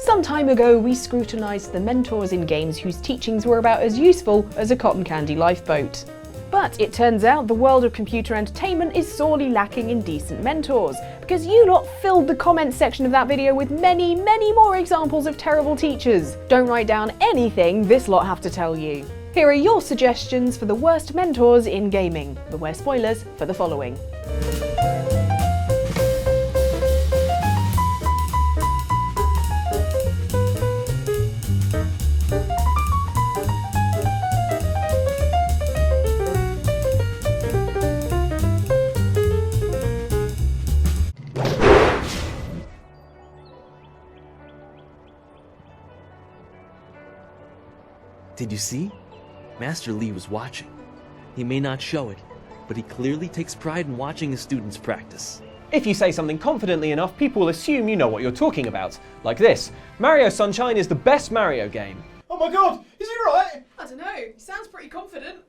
Some time ago, we scrutinised the mentors in games whose teachings were about as useful as a cotton candy lifeboat. But it turns out the world of computer entertainment is sorely lacking in decent mentors, because you lot filled the comments section of that video with many, many more examples of terrible teachers. Don't write down anything this lot have to tell you. Here are your suggestions for the worst mentors in gaming. Beware spoilers for the following. Did you see? Master Lee was watching. He may not show it, but he clearly takes pride in watching his students practice. If you say something confidently enough, people will assume you know what you're talking about. Like this: Mario Sunshine is the best Mario game. Oh my god, is he right? I don't know, he sounds pretty confident.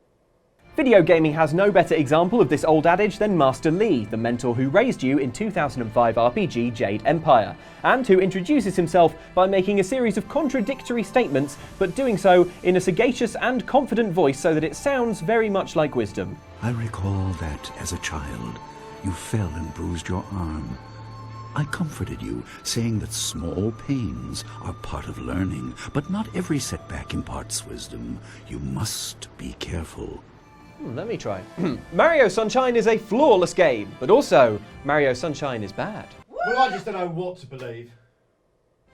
Video gaming has no better example of this old adage than Master Lee, the mentor who raised you in 2005 RPG Jade Empire, and who introduces himself by making a series of contradictory statements, but doing so in a sagacious and confident voice so that it sounds very much like wisdom. I recall that, as a child, you fell and bruised your arm. I comforted you, saying that small pains are part of learning, but not every setback imparts wisdom. You must be careful. Let me try. Mario Sunshine is a flawless game, but also, Mario Sunshine is bad. Well, I just don't know what to believe.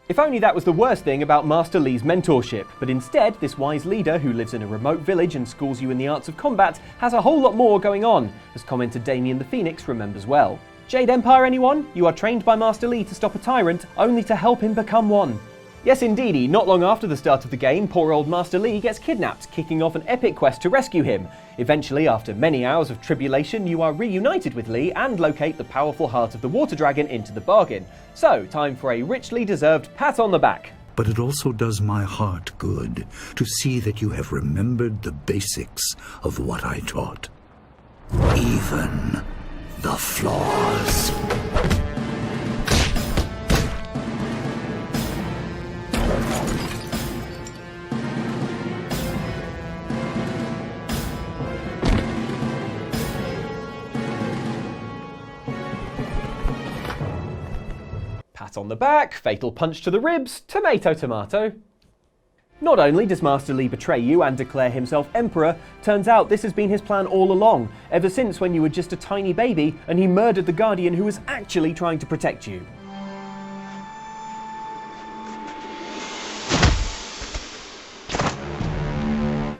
If only that was the worst thing about Master Lee's mentorship, but instead, this wise leader who lives in a remote village and schools you in the arts of combat has a whole lot more going on, as commenter Damien the Phoenix remembers well. Jade Empire, anyone? You are trained by Master Lee to stop a tyrant, only to help him become one. Yes indeedy, not long after the start of the game, poor old Master Lee gets kidnapped, kicking off an epic quest to rescue him. Eventually, after many hours of tribulation, you are reunited with Lee and locate the powerful heart of the water dragon into the bargain. So, time for a richly deserved pat on the back. But it also does my heart good to see that you have remembered the basics of what I taught. Even the flaws. Pat on the back, fatal punch to the ribs, tomato tomato. Not only does Master Lee betray you and declare himself emperor, turns out this has been his plan all along, ever since when you were just a tiny baby and he murdered the guardian who was actually trying to protect you.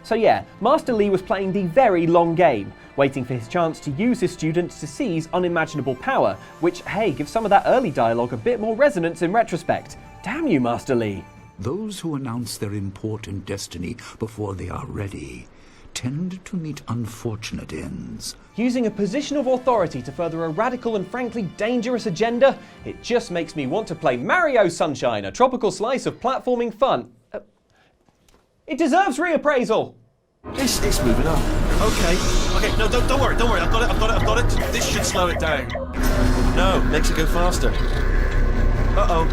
So yeah, Master Lee was playing the very long game, waiting for his chance to use his students to seize unimaginable power, which, hey, gives some of that early dialogue a bit more resonance in retrospect. Damn you, Master Lee. Those who announce their important destiny before they are ready tend to meet unfortunate ends. Using a position of authority to further a radical and frankly dangerous agenda, it just makes me want to play Mario Sunshine, a tropical slice of platforming fun. It deserves reappraisal. It's moving on. Okay, no, don't worry, I've got it. This should slow it down. No, makes it go faster. Uh-oh.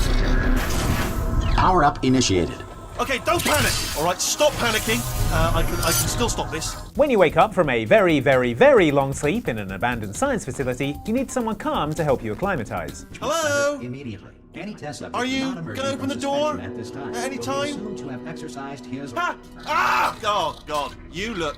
Power up initiated. Okay, don't panic. All right, stop panicking. I can still stop this. When you wake up from a very, very, very long sleep in an abandoned science facility, you need someone calm to help you acclimatize. Hello? Immediately. Any test subject Are you not gonna open the door at this time at any will time? be assumed to have exercised his. Oh God, you look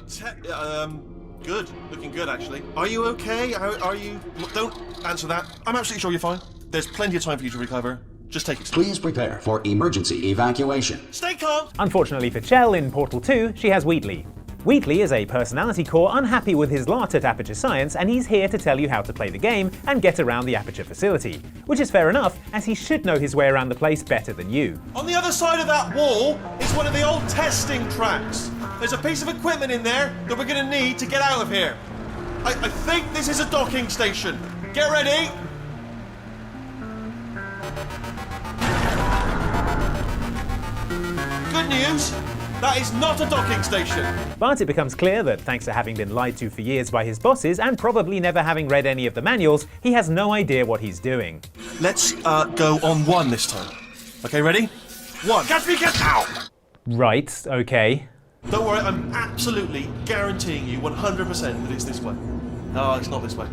good. Looking good, actually. Are you okay? Are you? Don't answer that. I'm absolutely sure you're fine. There's plenty of time for you to recover. Just take it. Please prepare for emergency evacuation. Stay calm. Unfortunately for Chell, in Portal 2, she has Wheatley. Wheatley is a personality core unhappy with his lot at Aperture Science, and he's here to tell you how to play the game and get around the Aperture facility. Which is fair enough, as he should know his way around the place better than you. On the other side of that wall is one of the old testing tracks. There's a piece of equipment in there that we're gonna need to get out of here. I think this is a docking station. Get ready. Good news. That is not a docking station. But it becomes clear that thanks to having been lied to for years by his bosses and probably never having read any of the manuals, he has no idea what he's doing. Let's go on one this time. Okay, ready? 1. Catch me, catch out! Right, okay. Don't worry, I'm absolutely guaranteeing you 100% that it's this way. Oh, it's not this way.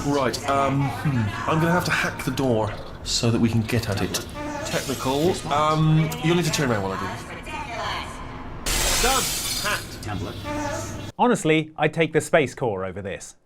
Right, I'm gonna have to hack the door so that we can get at it. Technical, you'll need to turn around while I do this. Done! Hacked. Template. Honestly, I'd take the Space Core over this.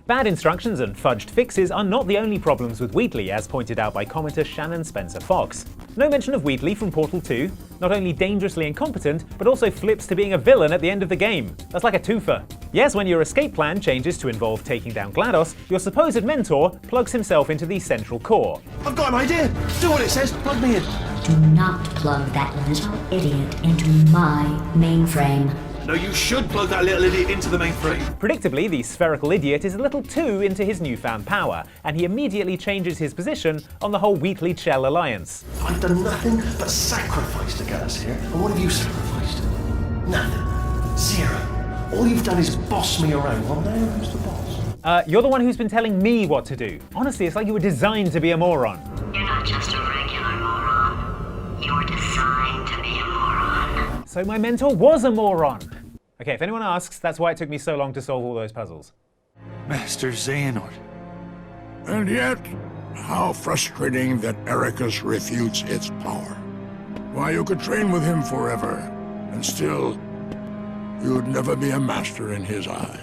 Bad instructions and fudged fixes are not the only problems with Wheatley, as pointed out by commenter Shannon Spencer Fox. No mention of Wheatley from Portal 2, not only dangerously incompetent, but also flips to being a villain at the end of the game. That's like a twofer. Yes, when your escape plan changes to involve taking down GLaDOS, your supposed mentor plugs himself into the central core. I've got an idea! Do what it says, plug me in. Do not plug that little idiot into my mainframe. No, you should plug that little idiot into the mainframe. Predictably, the spherical idiot is a little too into his newfound power, and he immediately changes his position on the whole Wheatley-Chell alliance. I've done nothing but sacrifice to get us here. And what have you sacrificed? Nothing. Zero. All you've done is boss me around. Well, now who's the boss? You're the one who's been telling me what to do. Honestly, it's like you were designed to be a moron. You're not just a regular moron. You're designed to be a moron. So my mentor was a moron. Okay, if anyone asks, that's why it took me so long to solve all those puzzles. Master Xehanort. And yet, how frustrating that Ericus refutes its power. Why, you could train with him forever, and still, you'd never be a master in his eyes.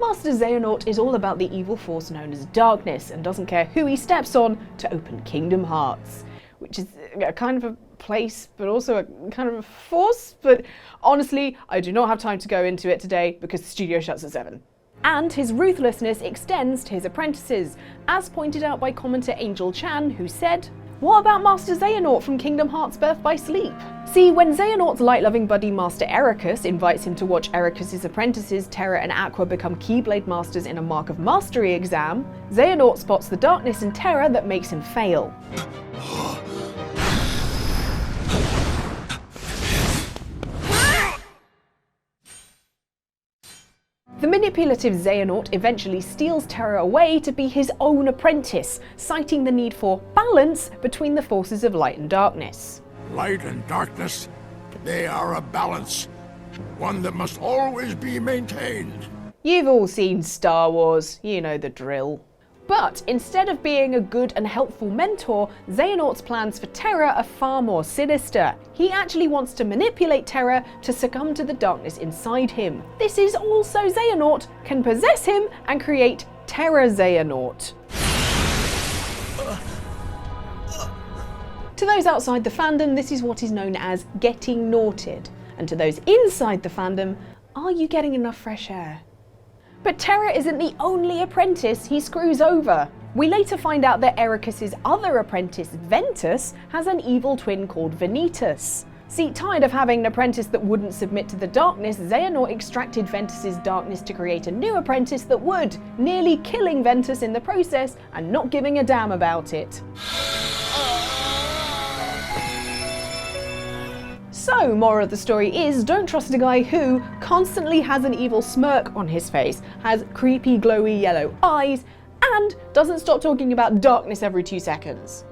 Master Xehanort is all about the evil force known as darkness and doesn't care who he steps on to open Kingdom Hearts, which is a kind of a place, but also a kind of a force. But honestly, I do not have time to go into it today because the studio shuts at 7. And his ruthlessness extends to his apprentices, as pointed out by commenter Angel Chan, who said, "What about Master Xehanort from Kingdom Hearts Birth by Sleep? See, when Xehanort's light-loving buddy Master Ericus invites him to watch Ericus's apprentices Terra and Aqua become Keyblade Masters in a Mark of Mastery exam, Xehanort spots the darkness in Terra that makes him fail. The manipulative Xehanort eventually steals Terra away to be his own apprentice, citing the need for balance between the forces of light and darkness. Light and darkness, they are a balance, one that must always be maintained. You've all seen Star Wars, you know the drill. But instead of being a good and helpful mentor, Xehanort's plans for Terra are far more sinister. He actually wants to manipulate Terra to succumb to the darkness inside him. This is also Xehanort can possess him and create Terra Xehanort. To those outside the fandom, this is what is known as getting naughted. And to those inside the fandom, are you getting enough fresh air? But Terra isn't the only apprentice he screws over. We later find out that Ericus's other apprentice, Ventus, has an evil twin called Vanitas. See, tired of having an apprentice that wouldn't submit to the darkness, Xehanort extracted Ventus's darkness to create a new apprentice that would, nearly killing Ventus in the process and not giving a damn about it. So, moral of the story is, don't trust a guy who constantly has an evil smirk on his face, has creepy glowy yellow eyes, and doesn't stop talking about darkness every 2 seconds.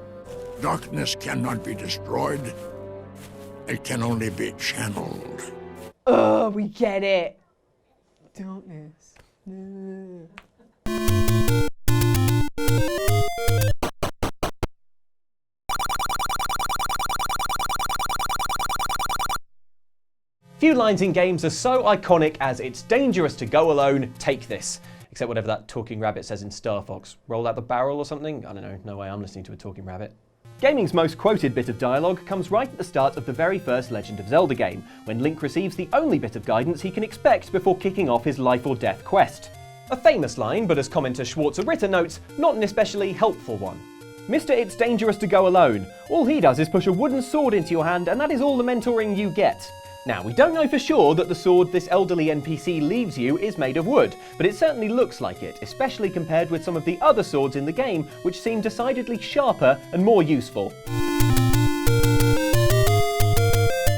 Darkness cannot be destroyed. It can only be channeled. Oh, we get it. Darkness. Few lines in games are so iconic as "It's dangerous to go alone, take this." Except whatever that talking rabbit says in Star Fox. Roll out the barrel or something? I don't know, no way I'm listening to a talking rabbit. Gaming's most quoted bit of dialogue comes right at the start of the very first Legend of Zelda game, when Link receives the only bit of guidance he can expect before kicking off his life or death quest. A famous line, but as commenter Schwarzer Ritter notes, not an especially helpful one. Mr. It's dangerous to go alone. All he does is push a wooden sword into your hand and that is all the mentoring you get. Now, we don't know for sure that the sword this elderly NPC leaves you is made of wood, but it certainly looks like it, especially compared with some of the other swords in the game, which seem decidedly sharper and more useful.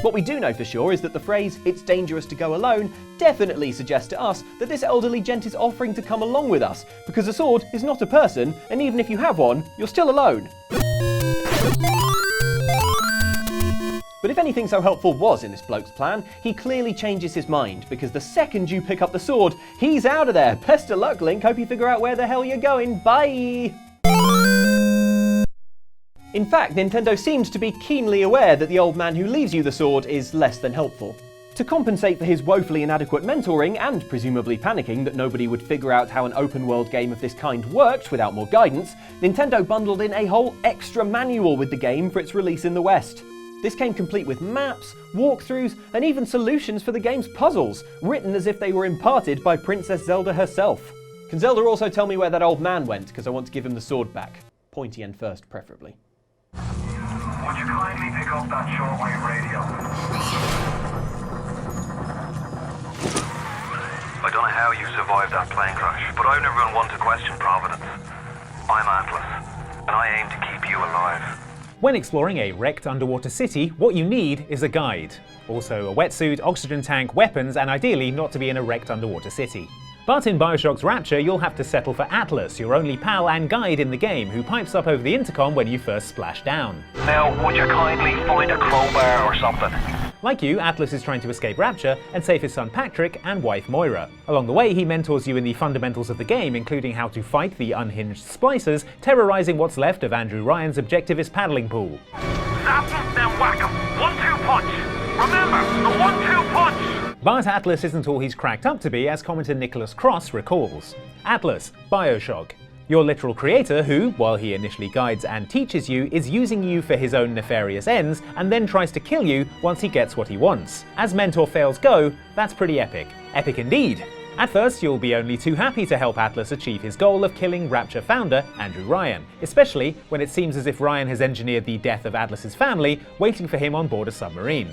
What we do know for sure is that the phrase, "It's dangerous to go alone," definitely suggests to us that this elderly gent is offering to come along with us, because a sword is not a person, and even if you have one, you're still alone. if anything so helpful was in this bloke's plan, he clearly changes his mind, because the second you pick up the sword, he's out of there. Best of luck, Link. Hope you figure out where the hell you're going. Bye! In fact, Nintendo seems to be keenly aware that the old man who leaves you the sword is less than helpful. To compensate for his woefully inadequate mentoring, and presumably panicking that nobody would figure out how an open-world game of this kind worked without more guidance, Nintendo bundled in a whole extra manual with the game for its release in the West. This came complete with maps, walkthroughs, and even solutions for the game's puzzles, written as if they were imparted by Princess Zelda herself. Can Zelda also tell me where that old man went, because I want to give him the sword back? Pointy end first, preferably. Would you kindly pick up that shortwave radio? I don't know how you survived that plane crash, but I've never been one to question Providence. I'm Atlas, and I aim to keep you alive. When exploring a wrecked underwater city, what you need is a guide. Also a wetsuit, oxygen tank, weapons, and ideally not to be in a wrecked underwater city. But in Bioshock's Rapture, you'll have to settle for Atlas, your only pal and guide in the game, who pipes up over the intercom when you first splash down. Now, would you kindly find a crowbar or something? Like you, Atlas is trying to escape Rapture and save his son Patrick and wife Moira. Along the way, he mentors you in the fundamentals of the game, including how to fight the unhinged splicers, terrorizing what's left of Andrew Ryan's objectivist paddling pool. Zap him, then whack him. 1-2 punch. Remember, the 1-2 punch. But Atlas isn't all he's cracked up to be, as commenter Nicholas Cross recalls. Atlas, Bioshock. Your literal creator who, while he initially guides and teaches you, is using you for his own nefarious ends and then tries to kill you once he gets what he wants. As mentor fails go, that's pretty epic. Epic indeed. At first, you'll be only too happy to help Atlas achieve his goal of killing Rapture founder Andrew Ryan, especially when it seems as if Ryan has engineered the death of Atlas's family, waiting for him on board a submarine.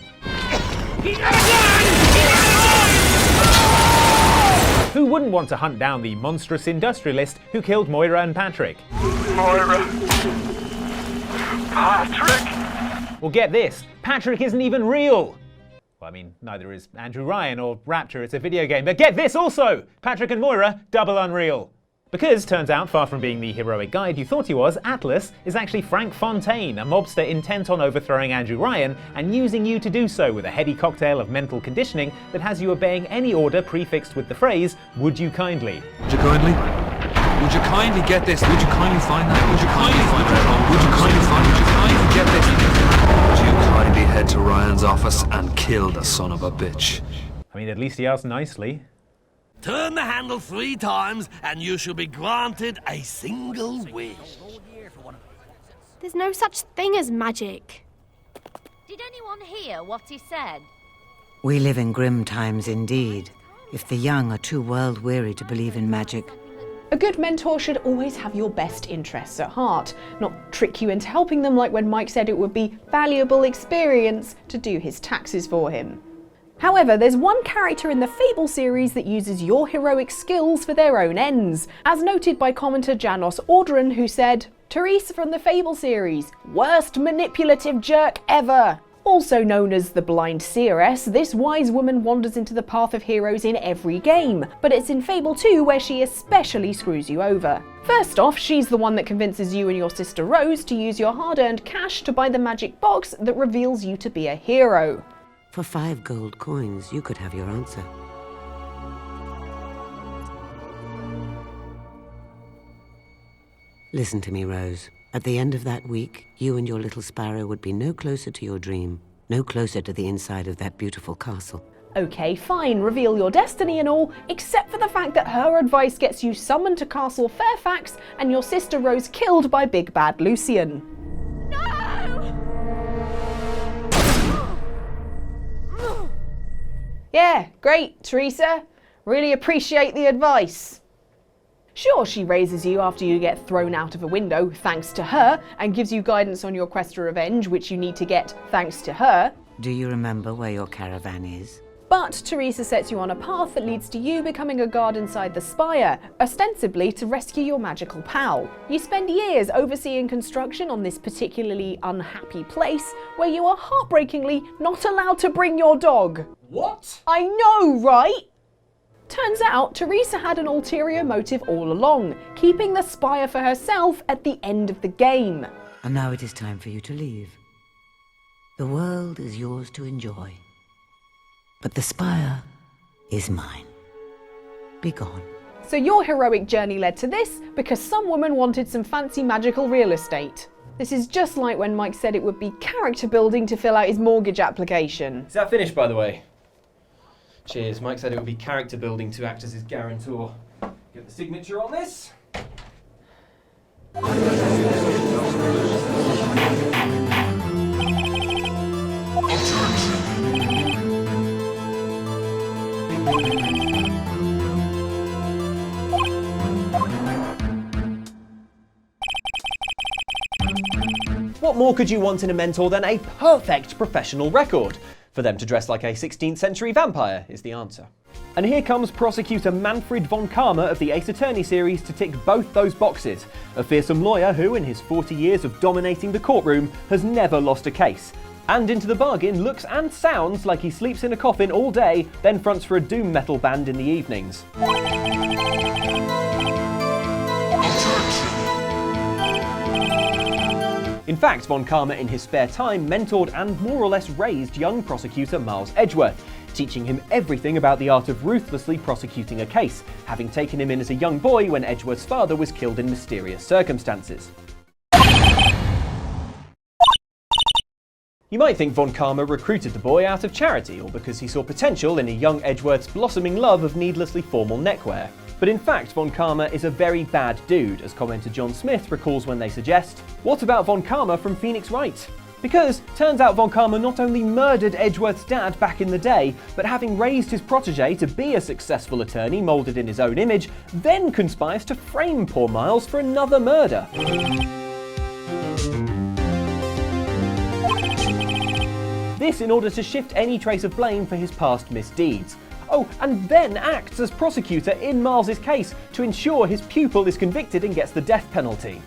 Who wouldn't want to hunt down the monstrous industrialist who killed Moira and Patrick? Moira. Patrick. Well, get this, Patrick isn't even real. Well, I mean, neither is Andrew Ryan or Rapture, it's a video game, but get this also! Patrick and Moira, double unreal. Because, turns out, far from being the heroic guide you thought he was, Atlas is actually Frank Fontaine, a mobster intent on overthrowing Andrew Ryan and using you to do so with a heady cocktail of mental conditioning that has you obeying any order prefixed with the phrase, "Would you kindly?" Would you kindly? Would you kindly get this? Would you kindly find that? Would you kindly find that? Would you kindly find? Would you kindly get this? Would you kindly head to Ryan's office and kill the son of a bitch? I mean, at least he asked nicely. Turn the handle 3 times and you shall be granted a single wish. There's no such thing as magic. Did anyone hear what he said? We live in grim times indeed, if the young are too world-weary to believe in magic. A good mentor should always have your best interests at heart, not trick you into helping them like when Mike said it would be valuable experience to do his taxes for him. However, there's one character in the Fable series that uses your heroic skills for their own ends, as noted by commenter Janos Audran, who said, "Teresa from the Fable series, worst manipulative jerk ever." Also known as the Blind Seeress, this wise woman wanders into the path of heroes in every game, but it's in Fable 2 where she especially screws you over. First off, she's the one that convinces you and your sister Rose to use your hard-earned cash to buy the magic box that reveals you to be a hero. For 5 gold coins, you could have your answer. Listen to me, Rose. At the end of that week, you and your little sparrow would be no closer to your dream, no closer to the inside of that beautiful castle. Okay, fine, reveal your destiny and all, except for the fact that her advice gets you summoned to Castle Fairfax and your sister Rose killed by Big Bad Lucian. Yeah, great, Teresa. Really appreciate the advice. Sure, she raises you after you get thrown out of a window, thanks to her, and gives you guidance on your quest for revenge, which you need to get, thanks to her. Do you remember where your caravan is? But Teresa sets you on a path that leads to you becoming a guard inside the spire, ostensibly to rescue your magical pal. You spend years overseeing construction on this particularly unhappy place, where you are heartbreakingly not allowed to bring your dog. What? I know, right? Turns out, Teresa had an ulterior motive all along, keeping the spire for herself at the end of the game. And now it is time for you to leave. The world world is yours to enjoy. But the spire is mine. Be gone. So your heroic journey led to this because some woman wanted some fancy magical real estate. This is just like when Mike said it would be character building to fill out his mortgage application. Is that finished, by the way? Cheers. Mike said it would be character building to act as his guarantor. Get the signature on this. What more could you want in a mentor than a perfect professional record? For them to dress like a 16th century vampire is the answer. And here comes prosecutor Manfred von Karma of the Ace Attorney series to tick both those boxes. A fearsome lawyer who, in his 40 years of dominating the courtroom, has never lost a case. And into the bargain, looks and sounds like he sleeps in a coffin all day, then fronts for a doom metal band in the evenings. In fact, von Karma in his spare time mentored and more or less raised young prosecutor Miles Edgeworth, teaching him everything about the art of ruthlessly prosecuting a case, having taken him in as a young boy when Edgeworth's father was killed in mysterious circumstances. You might think von Karma recruited the boy out of charity or because he saw potential in a young Edgeworth's blossoming love of needlessly formal neckwear. But in fact, von Karma is a very bad dude, as commenter John Smith recalls when they suggest, what about von Karma from Phoenix Wright? Because turns out von Karma not only murdered Edgeworth's dad back in the day, but having raised his protege to be a successful attorney moulded in his own image, then conspires to frame poor Miles for another murder. This in order to shift any trace of blame for his past misdeeds. Oh, and then acts as prosecutor in Miles's case to ensure his pupil is convicted and gets the death penalty.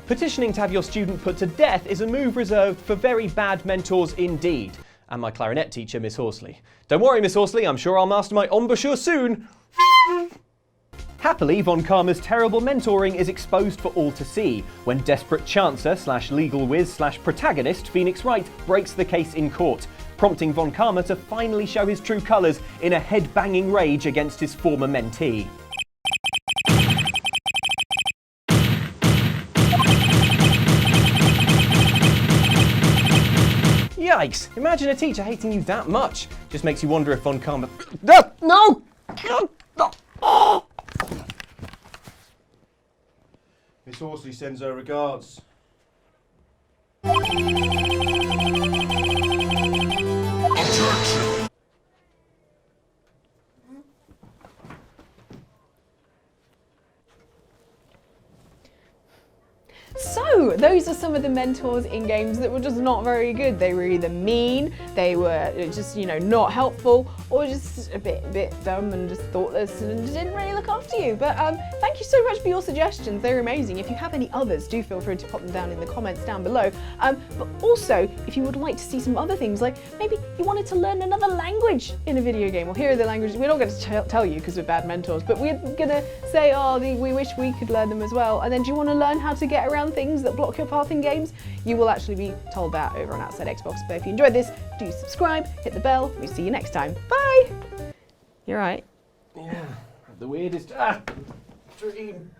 Petitioning to have your student put to death is a move reserved for very bad mentors indeed. And my clarinet teacher, Miss Horsley. Don't worry, Miss Horsley, I'm sure I'll master my embouchure soon. Happily, von Karma's terrible mentoring is exposed for all to see, when desperate chancer / legal whiz / protagonist Phoenix Wright breaks the case in court, prompting von Karma to finally show his true colours in a head-banging rage against his former mentee. Yikes! Imagine a teacher hating you that much. Just makes you wonder if von Karma... No! Miss Horsley sends her regards. So, those are some of the mentors in games that were just not very good. They were either mean, they were just, not helpful, or just a bit dumb and just thoughtless and didn't really look after you. But thank you so much for your suggestions. They're amazing. If you have any others, do feel free to pop them down in the comments down below. But also, if you would like to see some other things, like maybe you wanted to learn another language in a video game, well, here are the languages. We're not going to tell you because we're bad mentors, but we're going to say, we wish we could learn them as well. And then do you want to learn how to get around things that block your path in games? You will actually be told that over on Outside Xbox. But if you enjoyed this, do subscribe, hit the bell. We'll see you next time. Bye! You're right. Yeah, the weirdest dream.